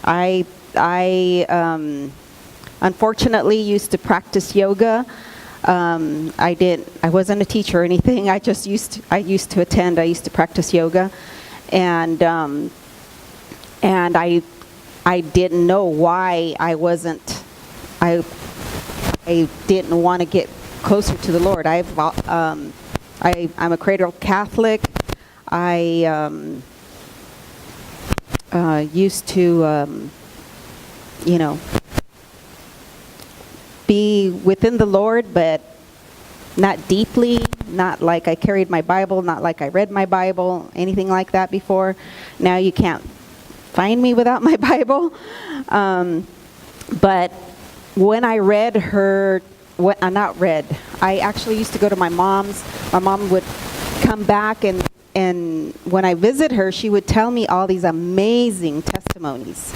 I unfortunately used to practice yoga. I wasn't a teacher or anything. I used to attend. I used to practice yoga, and I didn't know why I didn't want to get closer to the Lord. I'm a cradle Catholic. I used to, be within the Lord, but not deeply, not like I carried my Bible, not like I read my Bible, anything like that before. Now you can't find me without my Bible. But when I read I actually used to go to my mom's. My mom would come back, and when I visit her, she would tell me all these amazing testimonies.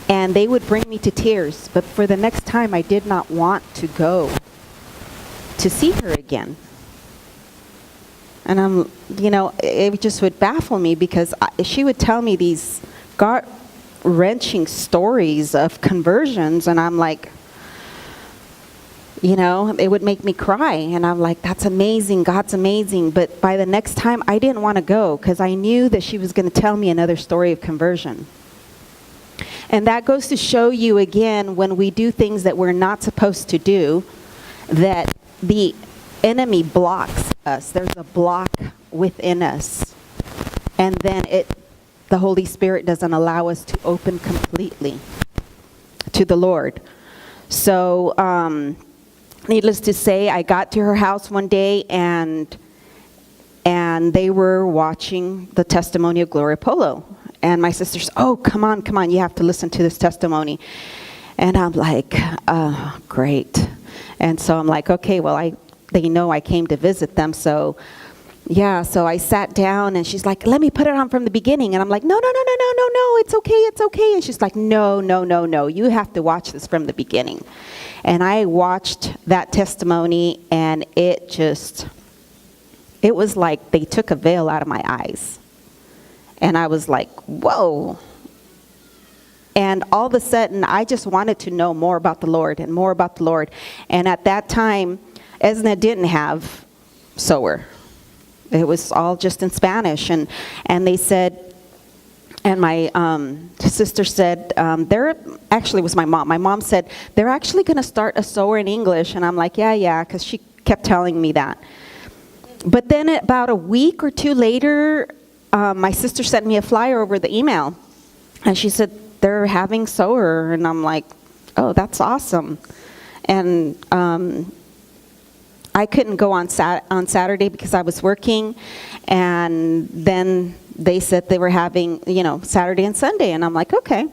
And they would bring me to tears. But for the next time, I did not want to go to see her again. And it just would baffle me because she would tell me these gut-wrenching stories of conversions, and I'm like, it would make me cry. And I'm like, that's amazing, God's amazing. But by the next time, I didn't want to go because I knew that she was going to tell me another story of conversion. And that goes to show you again, when we do things that we're not supposed to do, that the enemy blocks us. There's a block within us. And then the Holy Spirit doesn't allow us to open completely to the Lord. So, needless to say, I got to her house one day, and they were watching the testimony of Gloria Polo. And my sister said, oh, come on, you have to listen to this testimony. And I'm like, great. And so I'm like, okay, well, they know I came to visit them, so yeah. So I sat down, and she's like, let me put it on from the beginning. And I'm like, no, it's okay. And she's like, no, you have to watch this from the beginning. And I watched that testimony, and it was like they took a veil out of my eyes. And I was like, whoa. And all of a sudden, I just wanted to know more about the Lord and more about the Lord. And at that time, Esna didn't have Sower. It was all just in Spanish. And they said, and my sister said, actually it was my mom. My mom said, they're actually going to start a Sower in English. And I'm like, yeah, because she kept telling me that. But then about a week or two later, my sister sent me a flyer over the email, and she said, they're having Sower, and I'm like, oh, that's awesome. And I couldn't go on Saturday because I was working, and then they said they were having, Saturday and Sunday, and I'm like, okay.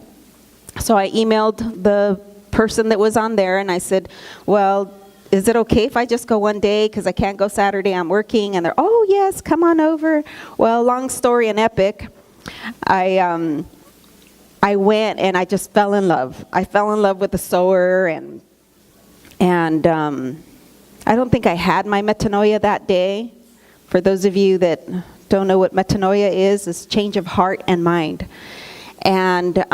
So I emailed the person that was on there, and I said, well, is it okay if I just go one day because I can't go Saturday, I'm working? And they're, oh, yes, come on over. Well, long story and epic, I went, and I just fell in love. I fell in love with the Sower, and I don't think I had my metanoia that day. For those of you that don't know what metanoia is, it's change of heart and mind. But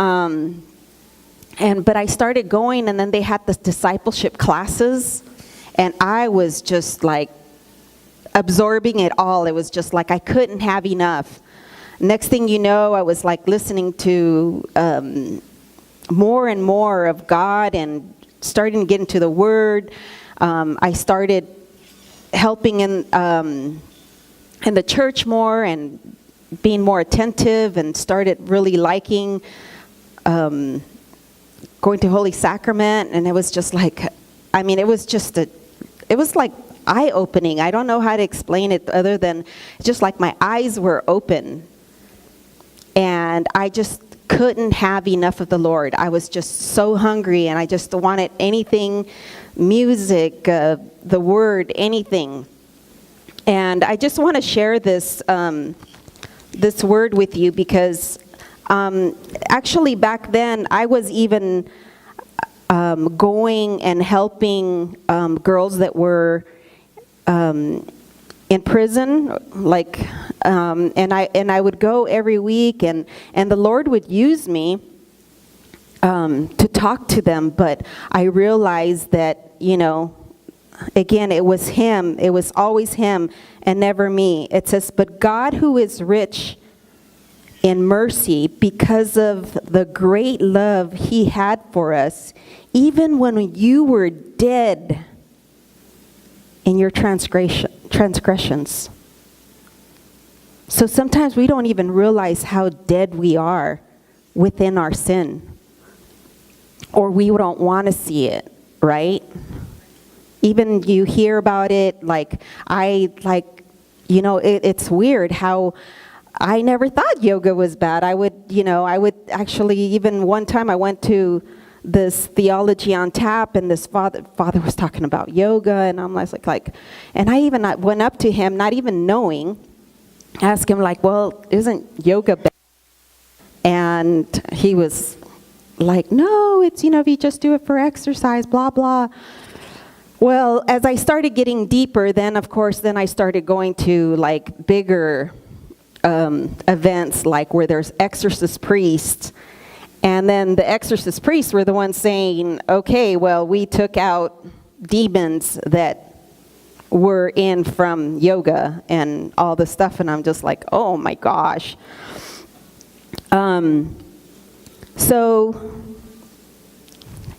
I started going, and then they had the discipleship classes. And I was just like absorbing it all. It was just like I couldn't have enough. Next thing you know, I was like listening to more and more of God and starting to get into the Word. I started helping in the church more and being more attentive, and started really liking going to Holy Sacrament. And it was just like, it was like eye-opening. I don't know how to explain it other than just like my eyes were open. And I just couldn't have enough of the Lord. I was just so hungry, and I just wanted anything, music, the Word, anything. And I just want to share this this word with you because actually back then I was even going and helping girls that were in prison, and I would go every week, and the Lord would use me to talk to them, but I realized that, again, it was him. It was always him and never me. It says, but God, who is rich in mercy, because of the great love he had for us, even when you were dead in your transgressions. So sometimes we don't even realize how dead we are within our sin. Or we don't want to see it, right? Even you hear about it, it's weird how I never thought yoga was bad. I would actually, even one time I went to this Theology on Tap, and this father was talking about yoga, and I'm like, and I went up to him, not even knowing, asked him well, isn't yoga bad? And he was like, no, it's, if you just do it for exercise, blah, blah. Well, as I started getting deeper, then of course, I started going to bigger events, where there's exorcist priests. And then the exorcist priests were the ones saying, okay, well, we took out demons that were in from yoga and all this stuff. And I'm just like, oh my gosh. So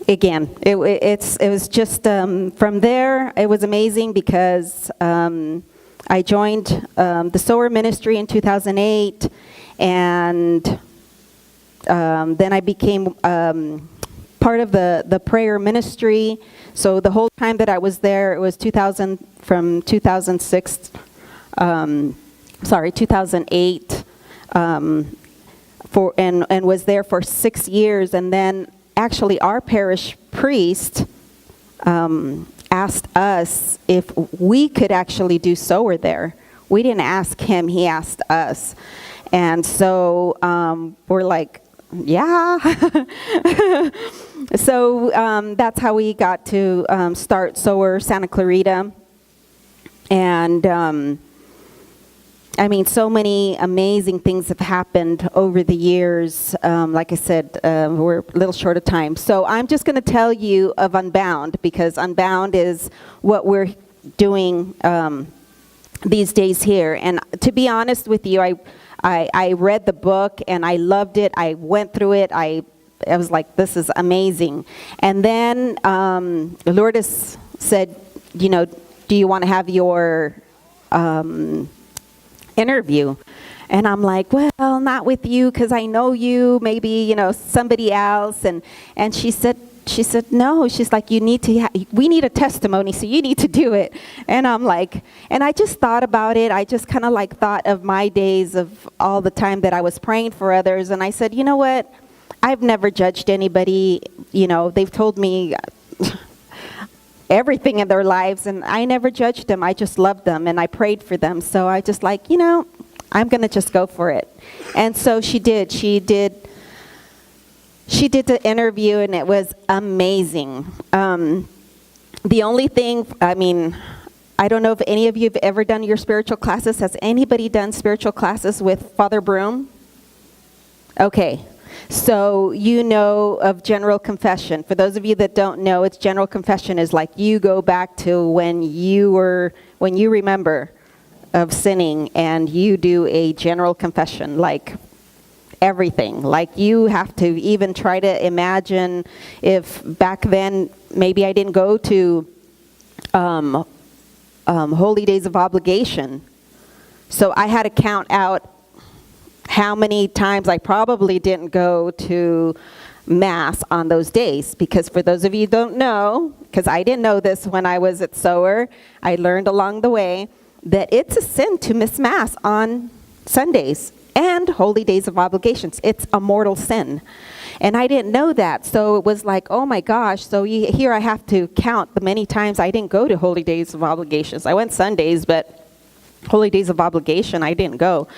again, it was just from there, it was amazing because I joined the Sower ministry in 2008, and then I became part of the prayer ministry. So the whole time that I was there, it was 2008, and was there for 6 years. And then actually our parish priest asked us if we could actually do Sower there. We didn't ask him, he asked us. And so we're like, yeah. So that's how we got to start Sower Santa Clarita. And so many amazing things have happened over the years. Like I said, we're a little short of time. So I'm just going to tell you of Unbound, because Unbound is what we're doing these days here. And to be honest with you, I read the book and I loved it. I went through it. I was like, this is amazing. And then Lourdes said, do you want to have your interview? And I'm like, well, not with you, because I know you, maybe, somebody else. And she said, no. She's like, we need a testimony, so you need to do it. And I'm like, and I just thought about it. I just kind of thought of my days of all the time that I was praying for others. And I said, you know what? I've never judged anybody. They've told me everything in their lives, and I never judged them. I just loved them, and I prayed for them. So I just I'm going to just go for it. And so she did. She did the interview, and it was amazing. The only thing, I don't know if any of you have ever done your spiritual classes. Has anybody done spiritual classes with Father Broom? Okay. So of general confession. For those of you that don't know, it's general confession is you go back to when you remember of sinning, and you do a general confession, everything. You have to even try to imagine if back then maybe I didn't go to Holy Days of Obligation. So I had to count out how many times I probably didn't go to Mass on those days. Because for those of you who don't know, because I didn't know this when I was at Sower, I learned along the way that it's a sin to miss Mass on Sundays and Holy Days of Obligations. It's a mortal sin. And I didn't know that. So it was like, oh my gosh. So here I have to count the many times I didn't go to Holy Days of Obligations. I went Sundays, but Holy Days of Obligation, I didn't go.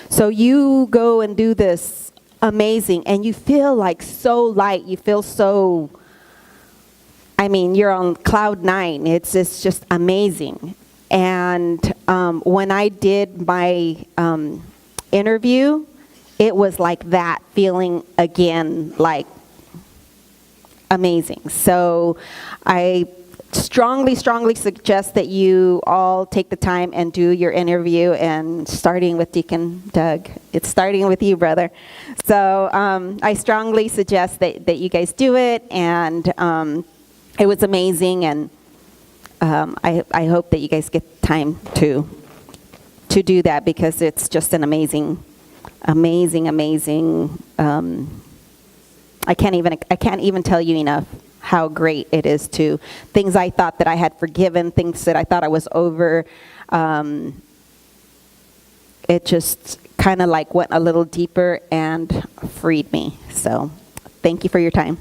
So you go and do this amazing, and you feel so light. You feel so, you're on cloud 9. It's just amazing. And when I did my interview, it was like that feeling again, amazing. So I strongly suggest that you all take the time and do your interview, and starting with Deacon Doug. It's starting with you, brother. So I strongly suggest that you guys do it, and it was amazing, and I hope that you guys get time to do that, because it's just an amazing. I can't even tell you enough how great it is to things I thought that I had forgiven, things that I thought I was over. It just kind of like went a little deeper and freed me. So thank you for your time.